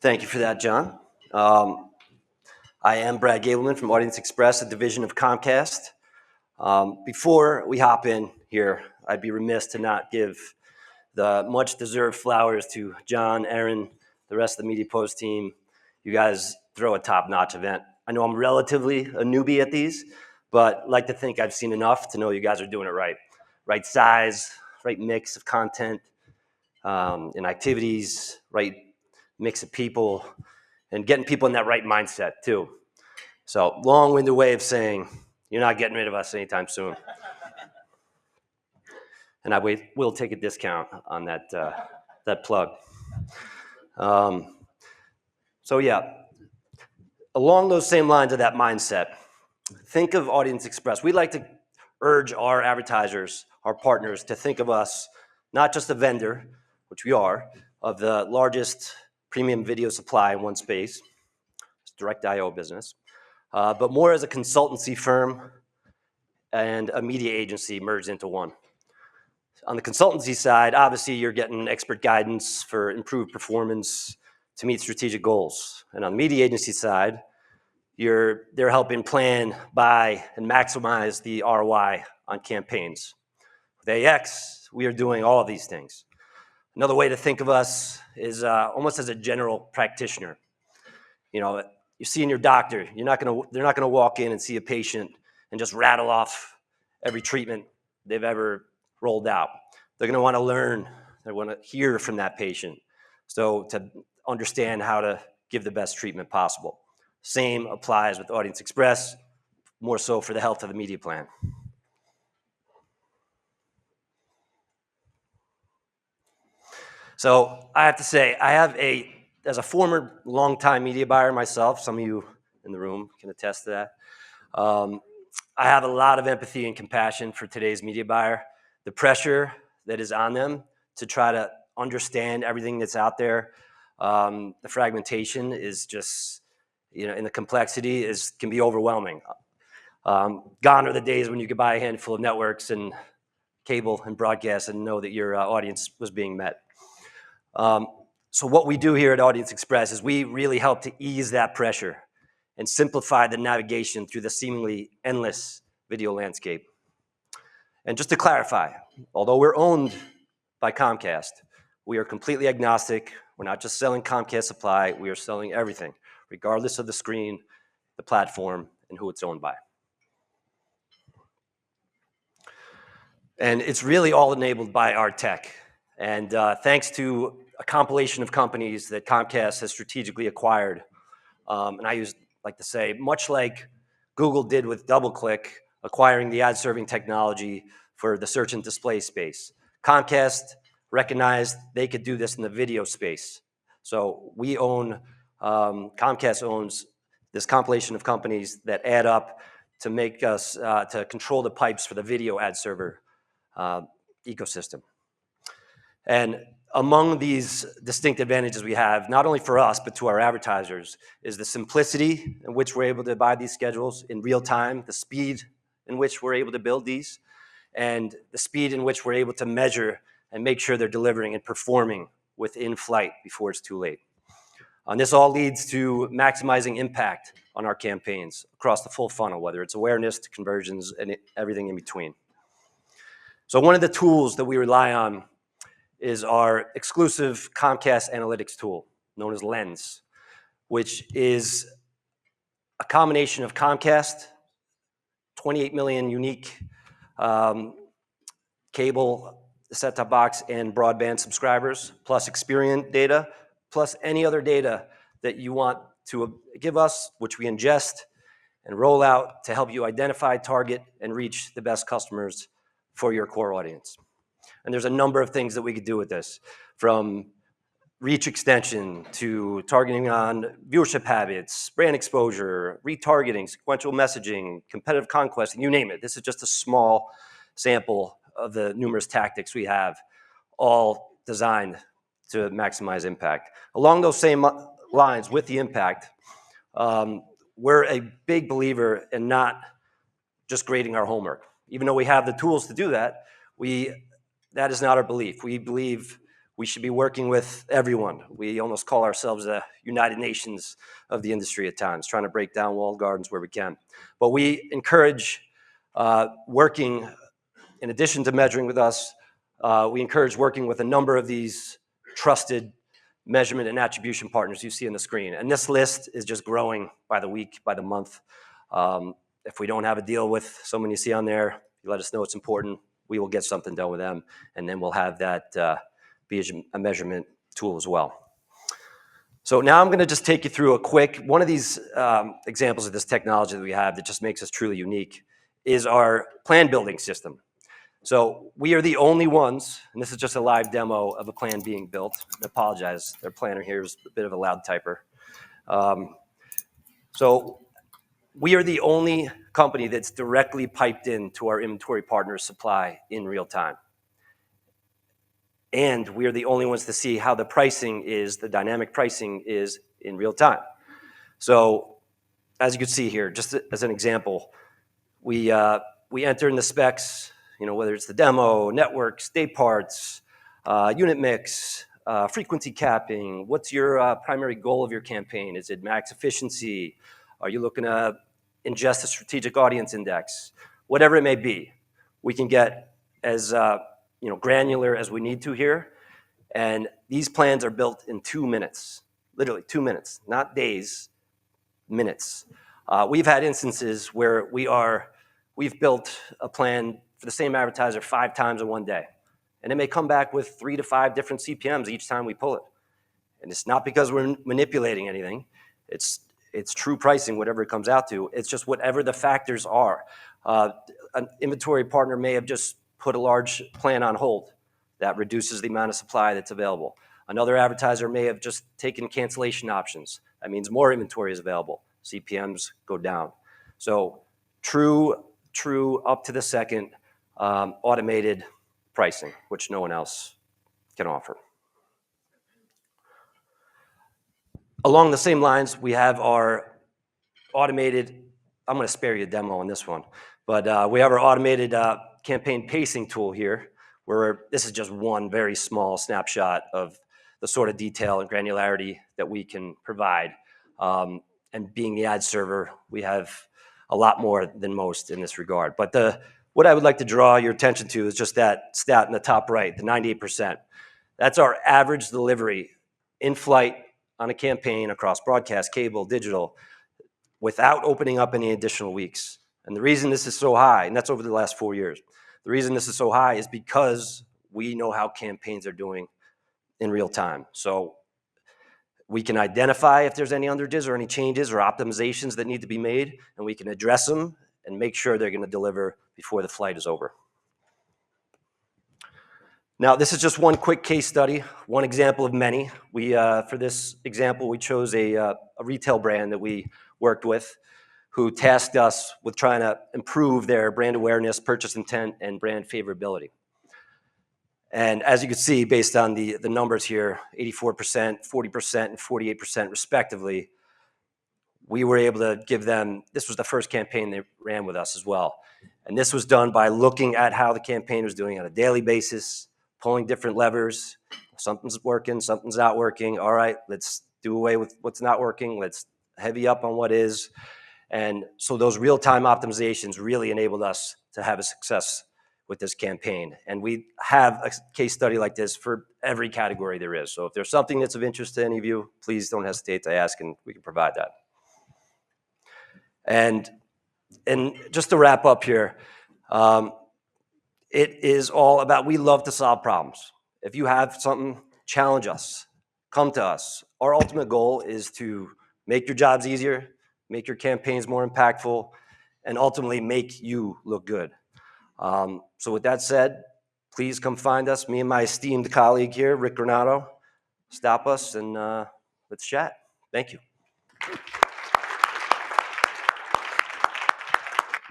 Thank you for that, John. I am Brad Gabelmann from AudienceXpress, a division of Comcast. Before we hop in here, I'd be remiss to not give the much-deserved flowers to John, Aaron, the rest of the Media Post team. You guys throw a top-notch event. I know I'm relatively a newbie at these, but like to think I've seen enough to know you guys are doing it right. Right size, right mix of content and activities, right mix of people, and getting people in that right mindset too. So long-winded way of saying you're not getting rid of us anytime soon. And I will take a discount on that plug. So yeah, along those same lines of that mindset, think of AudienceXpress. We like to urge our advertisers, our partners, to think of us not just a vendor, which we are, of the largest premium video supply in one space, it's direct IO business, but more as a consultancy firm and a media agency merged into one. On the consultancy side, obviously you're getting expert guidance for improved performance to meet strategic goals. And on the media agency side, they're helping plan, buy, and maximize the ROI on campaigns. With AX, we are doing all of these things. Another way to think of us is almost as a general practitioner. You know, you're seeing your doctor. They're not gonna walk in and see a patient and just rattle off every treatment they've ever rolled out. They're gonna wanna learn, they wanna hear from that patient. So to understand how to give the best treatment possible. Same applies with AudienceXpress, more so for the health of the media plan. So I have to say, as a former longtime media buyer myself, some of you in the room can attest to that, I have a lot of empathy and compassion for today's media buyer. The pressure that is on them to try to understand everything that's out there, the fragmentation is just, and the complexity can be overwhelming. Gone are the days when you could buy a handful of networks and cable and broadcast and know that your audience was being met. So what we do here at AudienceXpress is we really help to ease that pressure and simplify the navigation through the seemingly endless video landscape. And just to clarify, although we're owned by Comcast, we are completely agnostic. We're not just selling Comcast supply, we are selling everything, regardless of the screen, the platform, and who it's owned by. And it's really all enabled by our tech. And thanks to a compilation of companies that Comcast has strategically acquired. And I like to say, much like Google did with DoubleClick, acquiring the ad serving technology for the search and display space. Comcast recognized they could do this in the video space. So we own, Comcast owns this compilation of companies that add up to make us, to control the pipes for the video ad server ecosystem. And among these distinct advantages we have, not only for us, but to our advertisers, is the simplicity in which we're able to buy these schedules in real time, the speed in which we're able to build these, and the speed in which we're able to measure and make sure they're delivering and performing within flight before it's too late. And this all leads to maximizing impact on our campaigns across the full funnel, whether it's awareness to conversions and everything in between. So one of the tools that we rely on is our exclusive Comcast analytics tool known as Lens, which is a combination of Comcast, 28 million unique cable set-top box and broadband subscribers, plus Experian data, plus any other data that you want to give us, which we ingest and roll out to help you identify, target, and reach the best customers for your core audience. And there's a number of things that we could do with this, from reach extension to targeting on viewership habits, brand exposure, retargeting, sequential messaging, competitive conquest, and you name it. This is just a small sample of the numerous tactics we have, all designed to maximize impact. Along those same lines with the impact, we're a big believer in not just grading our homework. Even though we have the tools to do that, that is not our belief. We believe we should be working with everyone. We almost call ourselves the United Nations of the industry at times, trying to break down walled gardens where we can. But we encourage working, in addition to measuring with us, we encourage working with a number of these trusted measurement and attribution partners you see on the screen. And this list is just growing by the week, by the month. If we don't have a deal with someone you see on there, you let us know it's important. We will get something done with them, and then we'll have that be a measurement tool as well. So now I'm going to just take you through a quick, one of these examples of this technology that we have that just makes us truly unique is our plan building system. So we are the only ones, and this is just a live demo of a plan being built. I apologize, their planner here is a bit of a loud typer. So we are the only company that's directly piped into our inventory partners' supply in real time. And we are the only ones to see how the pricing is, the dynamic pricing is in real time. So as you can see here, just as an example, we enter in the specs, whether it's the demo, networks, day parts, unit mix, frequency capping. What's your primary goal of your campaign? Is it max efficiency? Are you looking to ingest a strategic audience index? Whatever it may be, we can get as granular as we need to here. And these plans are built in 2 minutes, literally 2 minutes, not days, minutes. We've had instances where we've built a plan for the same advertiser 5 times in one day. And it may come back with 3 to 5 different CPMs each time we pull it. And it's not because we're manipulating anything. It's true pricing, whatever it comes out to. It's just whatever the factors are. An inventory partner may have just put a large plan on hold. That reduces the amount of supply that's available. Another advertiser may have just taken cancellation options. That means more inventory is available. CPMs go down. So true up to the second automated pricing, which no one else can offer. Along the same lines, we have our automated, I'm going to spare you a demo on this one, but we have our automated campaign pacing tool here, where this is just one very small snapshot of the sort of detail and granularity that we can provide. And being the ad server, we have a lot more than most in this regard. But what I would like to draw your attention to is just that stat in the top right, the 98%. That's our average delivery in flight on a campaign across broadcast, cable, digital, without opening up any additional weeks. And the reason this is so high, and that's over the last 4 years, the reason this is so high is because we know how campaigns are doing in real time. So we can identify if there's any underages or any changes or optimizations that need to be made, and we can address them and make sure they're going to deliver before the flight is over. Now, this is just one quick case study, one example of many. For this example, we chose a retail brand that we worked with who tasked us with trying to improve their brand awareness, purchase intent, and brand favorability. And as you can see, based on the numbers here, 84%, 40%, and 48% respectively, we were able to give them, this was the first campaign they ran with us as well. And this was done by looking at how the campaign was doing on a daily basis, pulling different levers. Something's working, something's not working. All right, let's do away with what's not working. Let's heavy up on what is. And so those real-time optimizations really enabled us to have a success with this campaign. And we have a case study like this for every category there is. So if there's something that's of interest to any of you, please don't hesitate to ask and we can provide that. And just to wrap up here, it is all about, we love to solve problems. If you have something, challenge us, come to us. Our ultimate goal is to make your jobs easier, make your campaigns more impactful, and ultimately make you look good. So with that said, please come find us. Me and my esteemed colleague here, Rick Granato, stop us and let's chat. Thank you.